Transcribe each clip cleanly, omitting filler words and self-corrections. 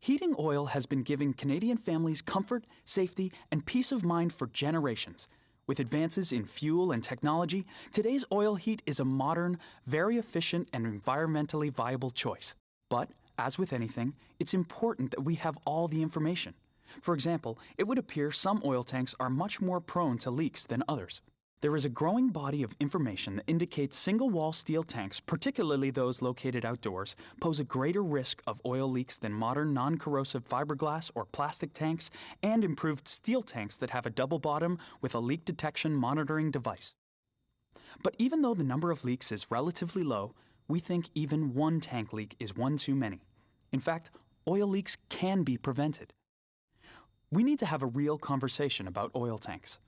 Heating oil has been giving Canadian families comfort, safety, and peace of mind for generations. With advances in fuel and technology, today's oil heat is a modern, very efficient, and environmentally viable choice. But, as with anything, it's important that we have all the information. For example, it would appear some oil tanks are much more prone to leaks than others. There is a growing body of information that indicates single-wall steel tanks, particularly those located outdoors, pose a greater risk of oil leaks than modern non-corrosive fiberglass or plastic tanks and improved steel tanks that have a double bottom with a leak detection monitoring device. But even though the number of leaks is relatively low, we think even one tank leak is one too many. In fact, oil leaks can be prevented. We need to have a real conversation about oil tanks.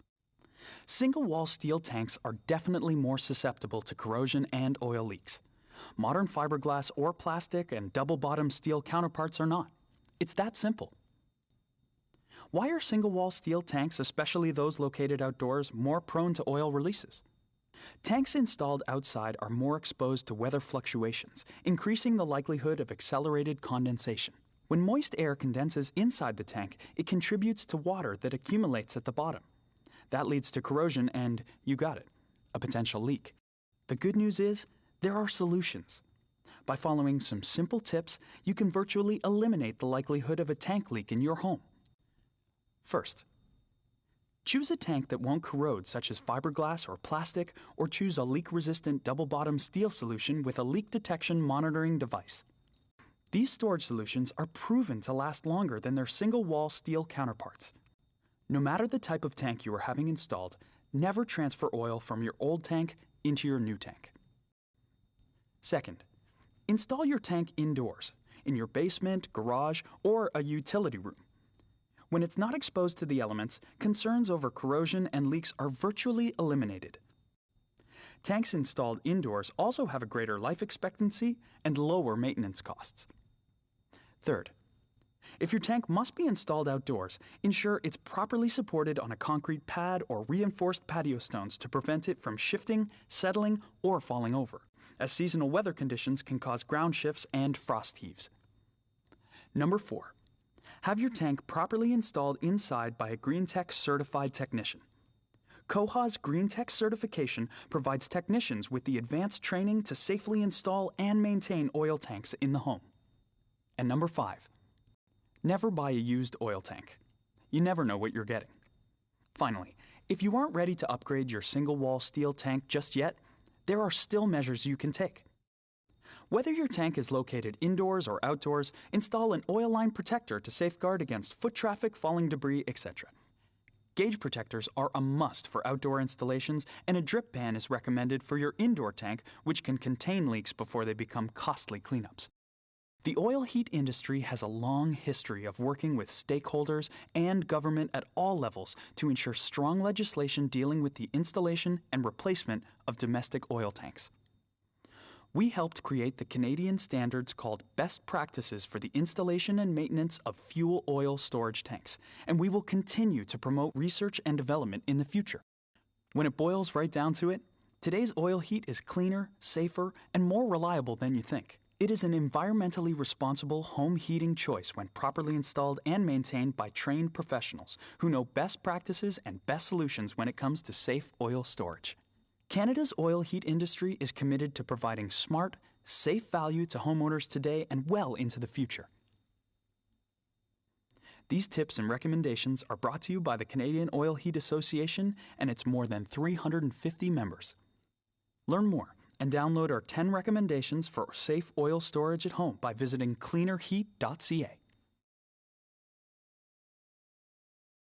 Single-wall steel tanks are definitely more susceptible to corrosion and oil leaks. Modern fiberglass or plastic and double-bottom steel counterparts are not. It's that simple. Why are single-wall steel tanks, especially those located outdoors, more prone to oil releases? Tanks installed outside are more exposed to weather fluctuations, increasing the likelihood of accelerated condensation. When moist air condenses inside the tank, it contributes to water that accumulates at the bottom. That leads to corrosion and, you got it, a potential leak. The good news is, there are solutions. By following some simple tips, you can virtually eliminate the likelihood of a tank leak in your home. First, choose a tank that won't corrode, such as fiberglass or plastic, or choose a leak-resistant double-bottom steel solution with a leak detection monitoring device. These storage solutions are proven to last longer than their single-wall steel counterparts. No matter the type of tank you are having installed, never transfer oil from your old tank into your new tank. Second, install your tank indoors, in your basement, garage, or a utility room. When it's not exposed to the elements, concerns over corrosion and leaks are virtually eliminated. Tanks installed indoors also have a greater life expectancy and lower maintenance costs. Third, if your tank must be installed outdoors, ensure it's properly supported on a concrete pad or reinforced patio stones to prevent it from shifting, settling, or falling over, as seasonal weather conditions can cause ground shifts and frost heaves. Number 4. Have your tank properly installed inside by a GreenTech certified technician. Koha's GreenTech certification provides technicians with the advanced training to safely install and maintain oil tanks in the home. And number 5. Never buy a used oil tank. You never know what you're getting. Finally, if you aren't ready to upgrade your single-wall steel tank just yet, there are still measures you can take. Whether your tank is located indoors or outdoors, install an oil line protector to safeguard against foot traffic, falling debris, etc. Gauge protectors are a must for outdoor installations, and a drip pan is recommended for your indoor tank, which can contain leaks before they become costly cleanups. The oil heat industry has a long history of working with stakeholders and government at all levels to ensure strong legislation dealing with the installation and replacement of domestic oil tanks. We helped create the Canadian standards called Best Practices for the Installation and Maintenance of Fuel Oil Storage Tanks, and we will continue to promote research and development in the future. When it boils right down to it, today's oil heat is cleaner, safer, and more reliable than you think. It is an environmentally responsible home heating choice when properly installed and maintained by trained professionals who know best practices and best solutions when it comes to safe oil storage. Canada's oil heat industry is committed to providing smart, safe value to homeowners today and well into the future. These tips and recommendations are brought to you by the Canadian Oil Heat Association and its more than 350 members. Learn more and download our 10 recommendations for safe oil storage at home by visiting cleanerheat.ca.